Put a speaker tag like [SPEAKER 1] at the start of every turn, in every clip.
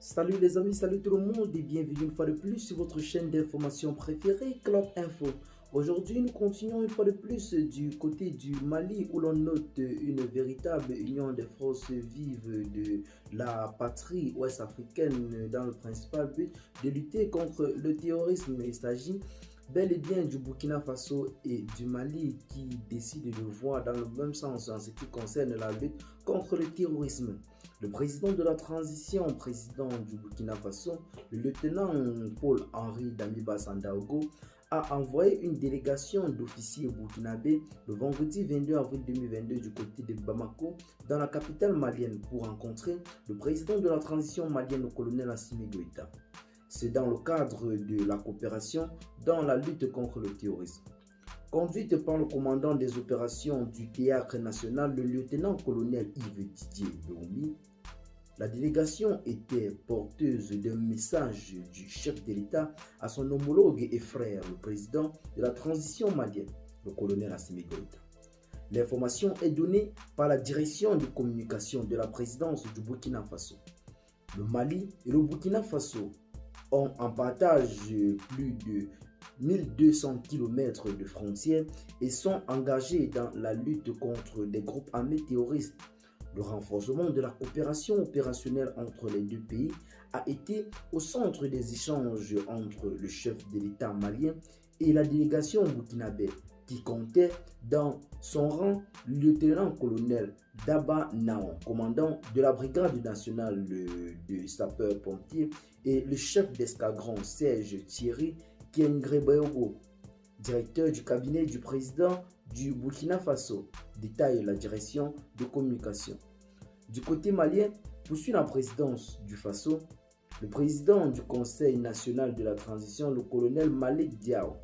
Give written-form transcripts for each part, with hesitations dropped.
[SPEAKER 1] Salut les amis, salut tout le monde et bienvenue une fois de plus sur votre chaîne d'information préférée, Club Info. Aujourd'hui, nous continuons une fois de plus du côté du Mali où l'on note une véritable union des forces vives de la patrie ouest africaine dans le principal but de lutter contre le terrorisme. Il s'agit bel et bien du Burkina Faso et du Mali qui décident de voir dans le même sens en ce qui concerne la lutte contre le terrorisme. Le président de la transition, président du Burkina Faso, le lieutenant Paul-Henri Damiba Sandaogo, a envoyé une délégation d'officiers burkinabés le vendredi 22 avril 2022 du côté de Bamako, dans la capitale malienne, pour rencontrer le président de la transition malienne, le colonel Assimi Goïta. C'est dans le cadre de la coopération dans la lutte contre le terrorisme. Conduite par le commandant des opérations du théâtre national, le lieutenant-colonel Yves Didier Beoumi, la délégation était porteuse d'un message du chef de l'État à son homologue et frère, le président de la transition malienne, le colonel Assimi Goïta. L'information est donnée par la direction de communication de la présidence du Burkina Faso. Le Mali et le Burkina Faso ont en partage plus de 1200 km de frontières et sont engagés dans la lutte contre des groupes armés terroristes. Le renforcement de la coopération opérationnelle entre les deux pays a été au centre des échanges entre le chef de l'État malien et la délégation burkinabé, qui comptait dans son rang le lieutenant-colonel Daba Naon, commandant de la brigade nationale de sapeurs-pompiers, et le chef d'escadron Serge Thierry Kiengrebeogo, directeur du cabinet du président du Burkina Faso, détaille la direction de communication. Du côté malien, poursuit la présidence du Faso, le président du Conseil national de la transition, le colonel Malik Diao,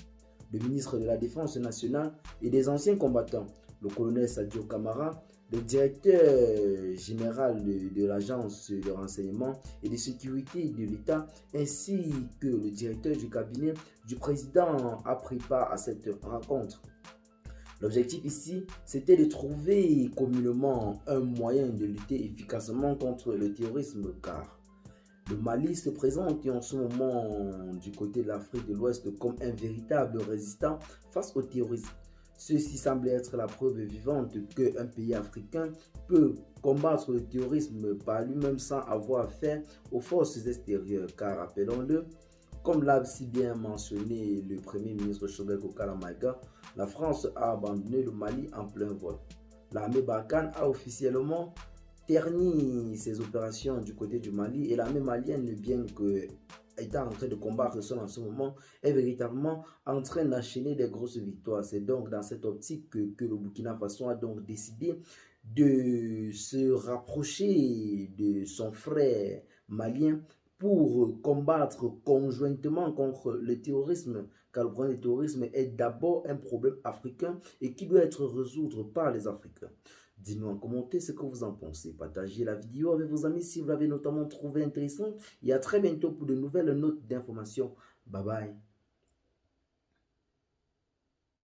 [SPEAKER 1] le ministre de la Défense nationale et des anciens combattants, le colonel Sadio Kamara, le directeur général de l'agence de renseignement et de sécurité de l'État, ainsi que le directeur du cabinet du président a pris part à cette rencontre. L'objectif ici, c'était de trouver communément un moyen de lutter efficacement contre le terrorisme, car le Mali se présente en ce moment du côté de l'Afrique de l'Ouest comme un véritable résistant face au terrorisme. Ceci semble être la preuve vivante qu'un pays africain peut combattre le terrorisme par lui-même sans avoir affaire aux forces extérieures, car rappelons-le, comme l'a si bien mentionné le Premier ministre Shogek Okalamaïga, la France a abandonné le Mali en plein vol. L'armée Barkhane a officiellement terni ses opérations du côté du Mali et l'armée malienne, bien que étant en train de combattre seul en ce moment, est véritablement en train d'enchaîner des grosses victoires. C'est donc dans cette optique que le Burkina Faso a donc décidé de se rapprocher de son frère malien pour combattre conjointement contre le terrorisme, car le problème du terrorisme est d'abord un problème africain et qui doit être résolu par les Africains. Dites-nous en commentaire ce que vous en pensez. Partagez la vidéo avec vos amis si vous l'avez notamment trouvé intéressante. Et à très bientôt pour de nouvelles notes d'information. Bye bye.